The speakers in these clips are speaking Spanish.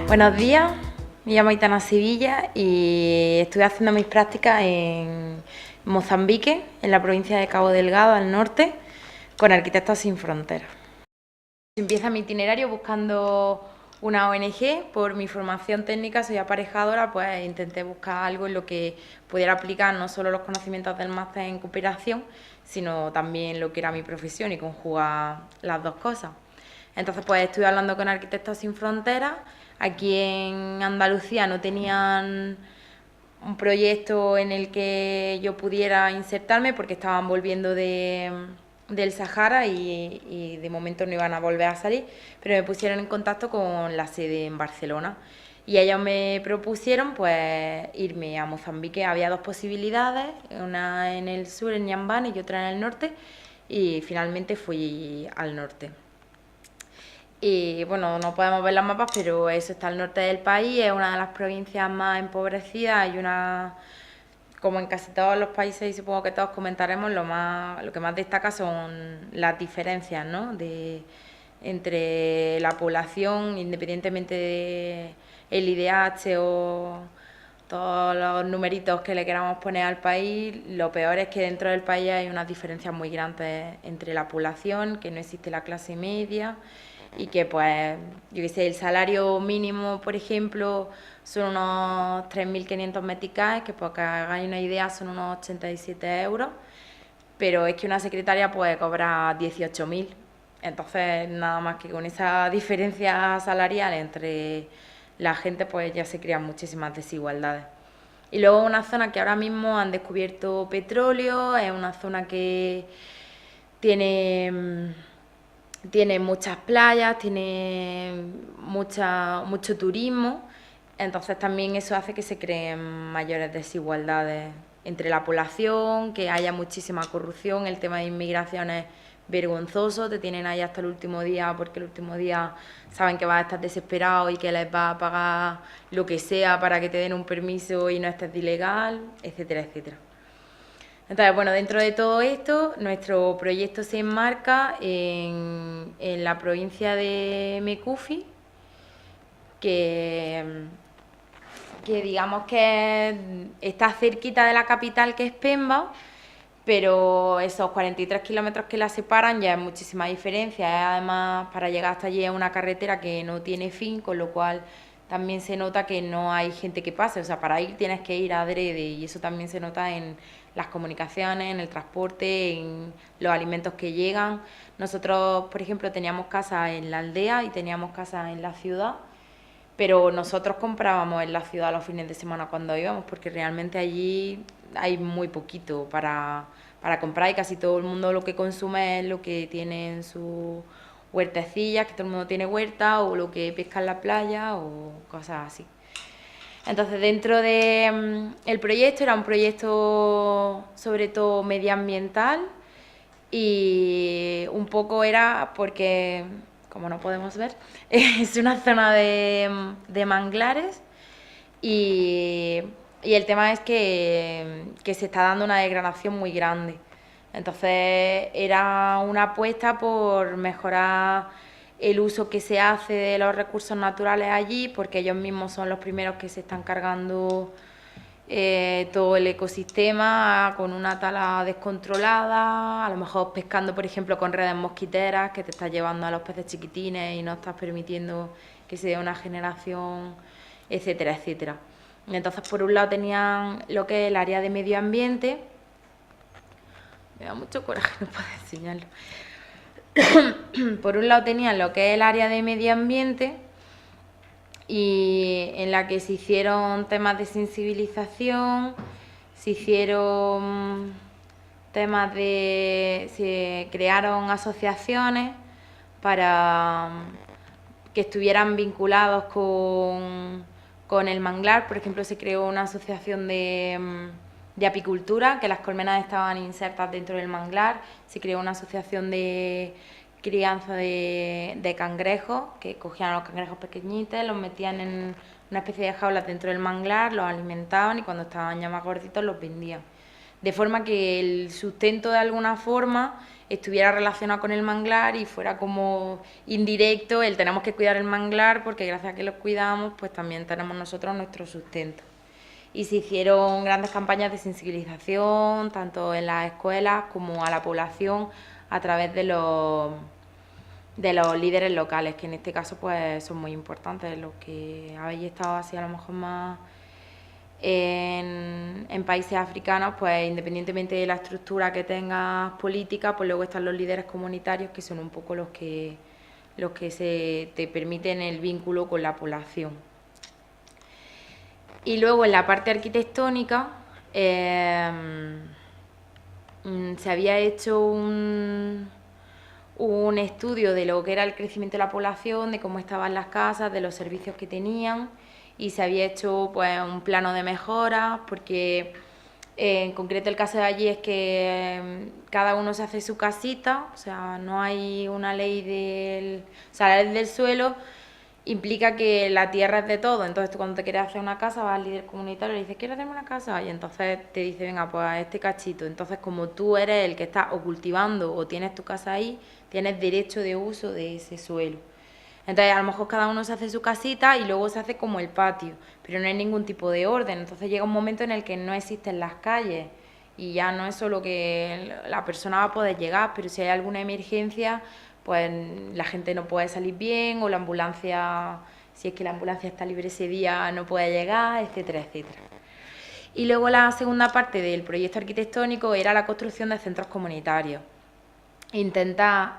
Buenos días, me llamo Aitana Sevilla y estoy haciendo mis prácticas en Mozambique, en la provincia de Cabo Delgado, al norte, con Arquitectos Sin Fronteras. Empieza mi itinerario buscando una ONG. Por mi formación técnica, soy aparejadora, pues intenté buscar algo en lo que pudiera aplicar no solo los conocimientos del máster en cooperación, sino también lo que era mi profesión y conjugar las dos cosas. Entonces, pues estuve hablando con Arquitectos Sin Fronteras. Aquí en Andalucía no tenían un proyecto en el que yo pudiera insertarme porque estaban volviendo del Sahara y de momento no iban a volver a salir, pero me pusieron en contacto con la sede en Barcelona y ellos me propusieron pues irme a Mozambique. Había dos posibilidades, una en el sur, en Ñambane, y otra en el norte, y finalmente fui al norte. Y bueno, no podemos ver los mapas, pero eso está al norte del país, es una de las provincias más empobrecidas y como en casi todos los países, y supongo que todos comentaremos, lo que más destaca son las diferencias, ¿no? Entre la población, independientemente del IDH o todos los numeritos que le queramos poner al país. Lo peor es que dentro del país hay unas diferencias muy grandes entre la población, que no existe la clase media y que, pues, yo qué sé, el salario mínimo, por ejemplo, son unos 3.500 meticais, que para que hagáis una idea son unos 87 euros, pero es que una secretaria puede cobrar 18.000. Entonces, nada más que con esa diferencia salarial entre la gente, pues ya se crean muchísimas desigualdades. Y luego una zona que ahora mismo han descubierto petróleo, es una zona que tiene muchas playas, tiene mucho turismo, entonces también eso hace que se creen mayores desigualdades entre la población, que haya muchísima corrupción. El tema de inmigración es vergonzoso, te tienen ahí hasta el último día porque el último día saben que vas a estar desesperado y que les vas a pagar lo que sea para que te den un permiso y no estés de ilegal, etcétera, etcétera. Entonces, bueno, dentro de todo esto, nuestro proyecto se enmarca en la provincia de Mecufi, que digamos que está cerquita de la capital, que es Pemba, pero esos 43 kilómetros que la separan ya es muchísima diferencia. Además, para llegar hasta allí es una carretera que no tiene fin, con lo cual también se nota que no hay gente que pase. O sea, para ir tienes que ir adrede, y eso también se nota en las comunicaciones, en el transporte, en los alimentos que llegan. Nosotros, por ejemplo, teníamos casa en la aldea y teníamos casa en la ciudad, pero nosotros comprábamos en la ciudad los fines de semana cuando íbamos, porque realmente allí hay muy poquito para comprar, y casi todo el mundo lo que consume es lo que tiene en sus huertecillas, que todo el mundo tiene huerta, o lo que pesca en la playa o cosas así. Entonces, dentro de el proyecto, era un proyecto sobre todo medioambiental, y un poco era porque, como no podemos ver, es una zona de manglares, y, y el tema es que se está dando una degradación muy grande. Entonces era una apuesta por mejorar el uso que se hace de los recursos naturales allí, porque ellos mismos son los primeros que se están cargando todo el ecosistema con una tala descontrolada, a lo mejor pescando, por ejemplo, con redes mosquiteras, que te estás llevando a los peces chiquitines y no estás permitiendo que se dé una generación, etcétera, etcétera. Entonces, por un lado tenían lo que es el área de medio ambiente. Me da mucho coraje no poder enseñarlo. Por un lado tenían lo que es el área de medio ambiente, y en la que se hicieron temas de sensibilización, se hicieron se crearon asociaciones para que estuvieran vinculados con el manglar. Por ejemplo, se creó una asociación de apicultura, que las colmenas estaban insertas dentro del manglar. Se creó una asociación de crianza de cangrejos, que cogían a los cangrejos pequeñitos, los metían en una especie de jaulas dentro del manglar, los alimentaban, y cuando estaban ya más gorditos los vendían. de forma que el sustento de alguna forma estuviera relacionado con el manglar y fuera como indirecto el tenemos que cuidar el manglar porque gracias a que lo cuidamos pues también tenemos nosotros nuestro sustento. Y se hicieron grandes campañas de sensibilización tanto en las escuelas como a la población a través de los líderes locales, que en este caso pues son muy importantes. Los que habéis estado así a lo mejor más en países africanos, pues independientemente de la estructura que tengas política, pues luego están los líderes comunitarios que son un poco los que te permiten el vínculo con la población. Y luego en la parte arquitectónica se había hecho un estudio de lo que era el crecimiento de la población, de cómo estaban las casas, de los servicios que tenían, y se había hecho pues un plano de mejora, porque en concreto el caso de allí es que cada uno se hace su casita, o sea, no hay una ley la ley del suelo implica que la tierra es de todo. Entonces tú cuando te quieres hacer una casa vas al líder comunitario y le dices, ¿quieres hacerme una casa? Y entonces te dice, venga, pues a este cachito. Entonces como tú eres el que está o cultivando o tienes tu casa ahí, tienes derecho de uso de ese suelo. Entonces a lo mejor cada uno se hace su casita y luego se hace como el patio, pero no hay ningún tipo de orden. Entonces llega un momento en el que no existen las calles y ya no es solo que la persona va a poder llegar, pero si hay alguna emergencia, pues la gente no puede salir bien o la ambulancia, si es que la ambulancia está libre ese día, no puede llegar, etcétera, etcétera. Y luego la segunda parte del proyecto arquitectónico era la construcción de centros comunitarios. Intentar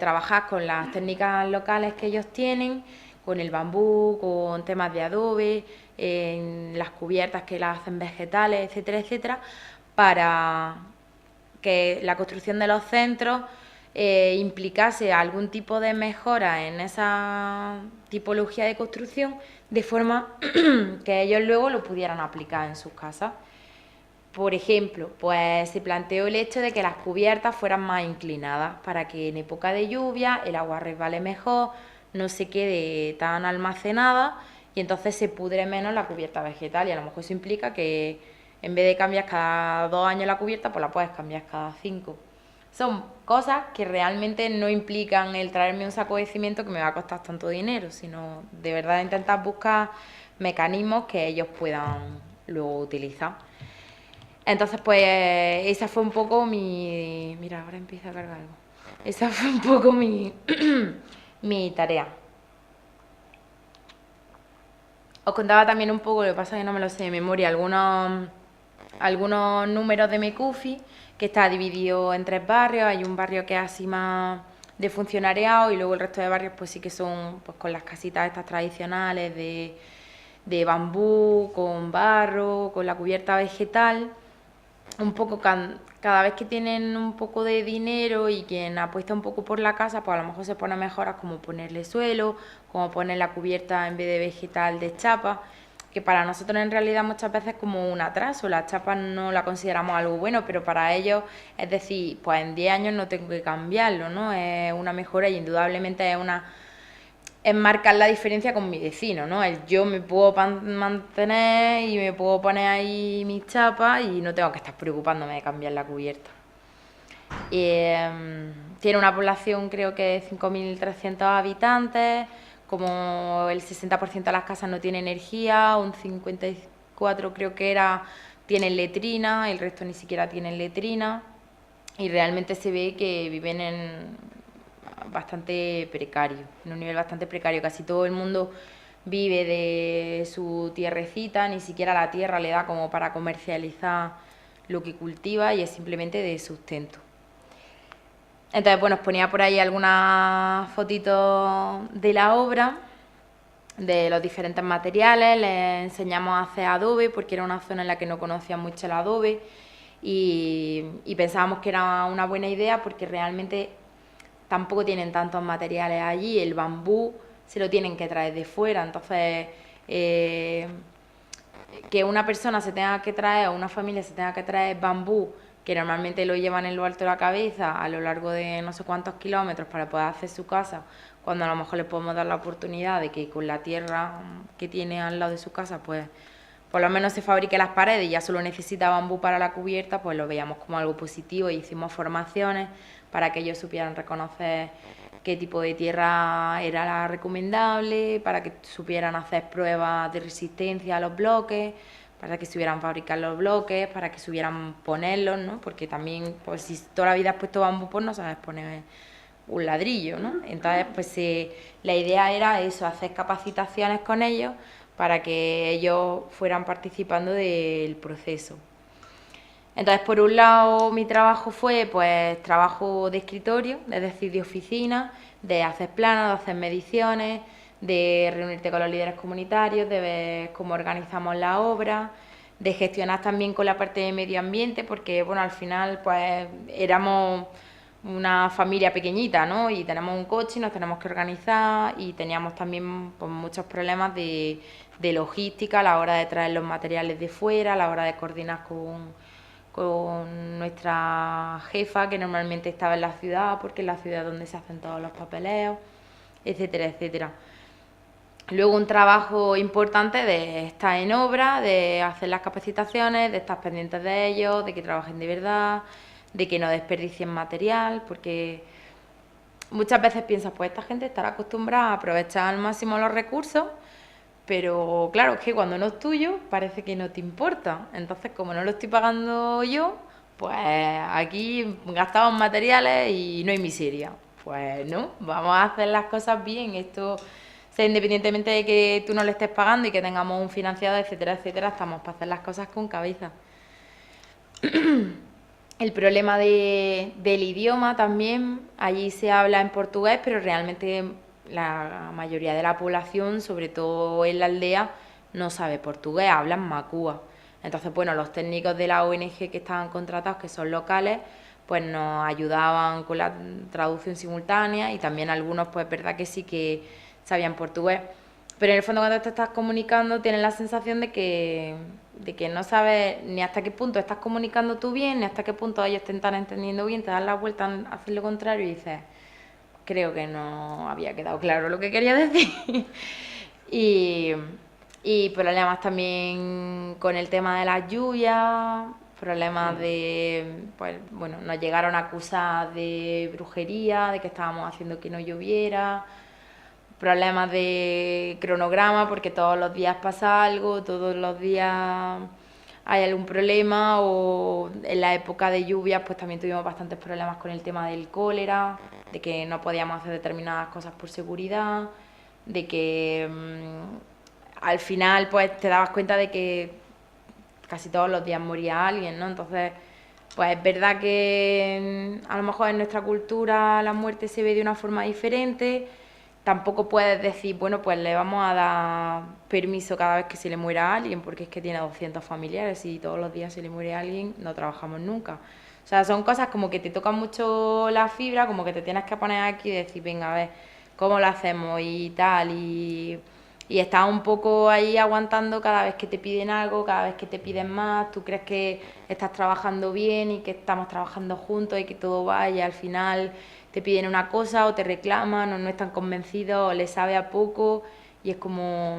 trabajar con las técnicas locales que ellos tienen, con el bambú, con temas de adobe, en las cubiertas que las hacen vegetales, etcétera, etcétera, para que la construcción de los centros implicase algún tipo de mejora en esa tipología de construcción, de forma que ellos luego lo pudieran aplicar en sus casas. Por ejemplo, pues se planteó el hecho de que las cubiertas fueran más inclinadas para que en época de lluvia el agua resbale mejor, no se quede tan almacenada y entonces se pudre menos la cubierta vegetal, y a lo mejor eso implica que en vez de cambiar cada 2 años la cubierta, pues la puedes cambiar cada 5. Son cosas que realmente no implican el traerme un saco de cimiento que me va a costar tanto dinero, sino de verdad intentar buscar mecanismos que ellos puedan luego utilizar. Entonces, pues, esa fue un poco mi... Mira, ahora empieza a cargar algo. Esa fue un poco mi, mi tarea. Os contaba también un poco, lo que pasa es que no me lo sé de memoria, algunos números de Mecufi, que está dividido en 3 barrios. Hay un barrio que es así más de funcionariado y luego el resto de barrios pues sí que son pues con las casitas estas tradicionales de bambú, con barro, con la cubierta vegetal. Un poco cada vez que tienen un poco de dinero y quien apuesta un poco por la casa, pues a lo mejor se pone mejoras como ponerle suelo, como poner la cubierta en vez de vegetal de chapa, que para nosotros en realidad muchas veces es como un atraso. La chapa no la consideramos algo bueno, pero para ellos es decir, pues en 10 años no tengo que cambiarlo, ¿no? Es una mejora y indudablemente es marcar la diferencia con mi vecino, ¿no? Yo me puedo mantener y me puedo poner ahí mis chapas y no tengo que estar preocupándome de cambiar la cubierta. Tiene una población creo que de 5.300 habitantes, como el 60% de las casas no tiene energía, un 54% creo que era tienen letrina, el resto ni siquiera tienen letrina, y realmente se ve que viven en bastante precario, en un nivel bastante precario. Casi todo el mundo vive de su tierrecita, ni siquiera la tierra le da como para comercializar lo que cultiva y es simplemente de sustento. Entonces, bueno, os ponía por ahí algunas fotitos de la obra, de los diferentes materiales. Les enseñamos a hacer adobe porque era una zona en la que no conocían mucho el adobe y pensábamos que era una buena idea porque realmente tampoco tienen tantos materiales allí. El bambú se lo tienen que traer de fuera, entonces que una persona se tenga que traer o una familia se tenga que traer bambú, que normalmente lo llevan en lo alto de la cabeza a lo largo de no sé cuántos kilómetros para poder hacer su casa, cuando a lo mejor les podemos dar la oportunidad de que con la tierra que tiene al lado de su casa pues por lo menos se fabrique las paredes y ya solo necesita bambú para la cubierta, pues lo veíamos como algo positivo y hicimos formaciones para que ellos supieran reconocer qué tipo de tierra era la recomendable, para que supieran hacer pruebas de resistencia a los bloques, para que supieran fabricar los bloques, para que supieran ponerlos, ¿no? Porque también, pues si toda la vida has puesto bambú, pues no sabes poner un ladrillo, ¿no? Entonces, pues la idea era eso, hacer capacitaciones con ellos para que ellos fueran participando del proceso. Entonces, por un lado, mi trabajo fue, pues, trabajo de escritorio, es decir, de oficina, de hacer planos, de hacer mediciones, de reunirte con los líderes comunitarios, de ver cómo organizamos la obra, de gestionar también con la parte de medio ambiente, porque, bueno, al final, pues, éramos una familia pequeñita, ¿no? Y tenemos un coche y nos tenemos que organizar y teníamos también pues, muchos problemas de logística a la hora de traer los materiales de fuera, a la hora de coordinar con nuestra jefa, que normalmente estaba en la ciudad, porque es la ciudad donde se hacen todos los papeleos, etcétera, etcétera. Luego un trabajo importante de estar en obra, de hacer las capacitaciones, de estar pendientes de ellos, de que trabajen de verdad, de que no desperdicien material, porque muchas veces piensas, pues esta gente estará acostumbrada a aprovechar al máximo los recursos, pero claro, es que cuando no es tuyo parece que no te importa. Entonces, como no lo estoy pagando yo, pues aquí gastamos materiales y no hay miseria. Pues no, vamos a hacer las cosas bien. Esto, sea independientemente de que tú no le estés pagando y que tengamos un financiado, etcétera, etcétera, estamos para hacer las cosas con cabeza. El problema del idioma también, allí se habla en portugués, pero realmente la mayoría de la población, sobre todo en la aldea, no sabe portugués, hablan macúa. Entonces, bueno, los técnicos de la ONG que estaban contratados, que son locales, pues nos ayudaban con la traducción simultánea y también algunos, pues, verdad que sí que sabían portugués. Pero en el fondo cuando te estás comunicando tienes la sensación de que no sabes ni hasta qué punto estás comunicando tú bien, ni hasta qué punto ellos te están entendiendo bien, te das la vuelta a hacer lo contrario y dices, creo que no había quedado claro lo que quería decir. y, y problemas también con el tema de las lluvias, problemas de, pues bueno, nos llegaron a acusar de brujería, de que estábamos haciendo que no lloviera, problemas de cronograma porque todos los días pasa algo, todos los días hay algún problema, o en la época de lluvias pues también tuvimos bastantes problemas con el tema del cólera, de que no podíamos hacer determinadas cosas por seguridad, de que al final pues te dabas cuenta de que casi todos los días moría alguien, ¿no? Entonces, pues es verdad que a lo mejor en nuestra cultura la muerte se ve de una forma diferente. Tampoco puedes decir, bueno, pues le vamos a dar permiso cada vez que se le muera a alguien, porque es que tiene 200 familiares y todos los días se le muere a alguien, no trabajamos nunca. O sea, son cosas como que te tocan mucho la fibra, como que te tienes que poner aquí y decir, venga, a ver, ¿cómo lo hacemos? Y tal, y estás un poco ahí aguantando cada vez que te piden algo, cada vez que te piden más, tú crees que estás trabajando bien y que estamos trabajando juntos y que todo va y al final te piden una cosa o te reclaman o no están convencidos o les sabe a poco y es como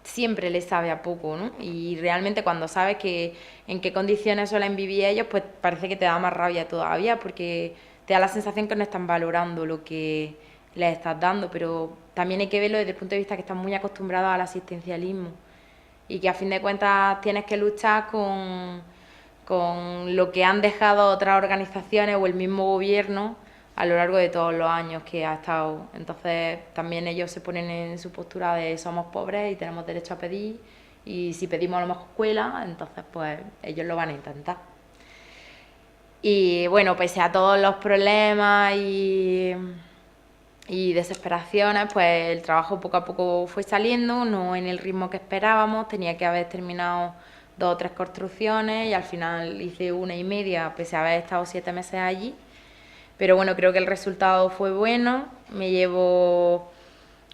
siempre les sabe a poco, ¿no? Y realmente cuando sabes que en qué condiciones suelen vivir ellos, pues parece que te da más rabia todavía porque te da la sensación que no están valorando lo que les estás dando, pero también hay que verlo desde el punto de vista que están muy acostumbrados al asistencialismo y que a fin de cuentas tienes que luchar con lo que han dejado otras organizaciones o el mismo gobierno a lo largo de todos los años que ha estado. Entonces también ellos se ponen en su postura de somos pobres y tenemos derecho a pedir y si pedimos a lo mejor escuela, entonces pues ellos lo van a intentar. Y bueno, pese a todos los problemas y desesperaciones, pues el trabajo poco a poco fue saliendo, no en el ritmo que esperábamos, tenía que haber terminado 2 o 3 construcciones y al final hice 1,5, pese a haber estado 7 meses allí. Pero bueno, creo que el resultado fue bueno, me llevo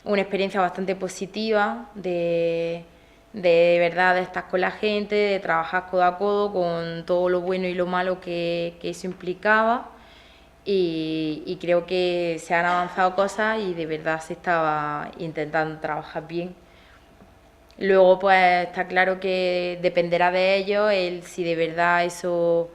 una experiencia bastante positiva de verdad de estar con la gente, de trabajar codo a codo con todo lo bueno y lo malo que eso implicaba y creo que se han avanzado cosas y de verdad se estaba intentando trabajar bien. Luego, pues está claro que dependerá de ellos el si de verdad eso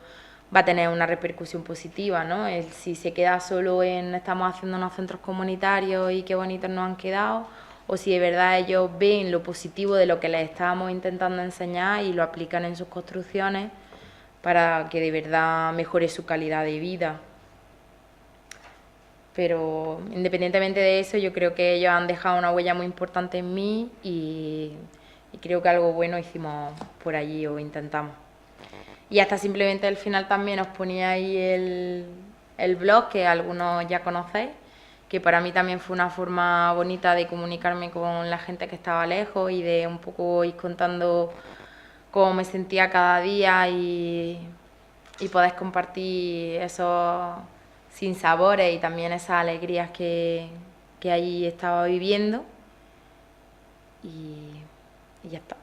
va a tener una repercusión positiva, ¿no? El si se queda solo en estamos haciendo unos centros comunitarios y qué bonitos nos han quedado, o si de verdad ellos ven lo positivo de lo que les estábamos intentando enseñar y lo aplican en sus construcciones para que de verdad mejore su calidad de vida. Pero independientemente de eso, yo creo que ellos han dejado una huella muy importante en mí y creo que algo bueno hicimos por allí o intentamos. Y hasta simplemente al final también os ponía ahí el blog, que algunos ya conocéis, que para mí también fue una forma bonita de comunicarme con la gente que estaba lejos y de un poco ir contando cómo me sentía cada día y poder compartir esos sinsabores y también esas alegrías que ahí estaba viviendo y ya está.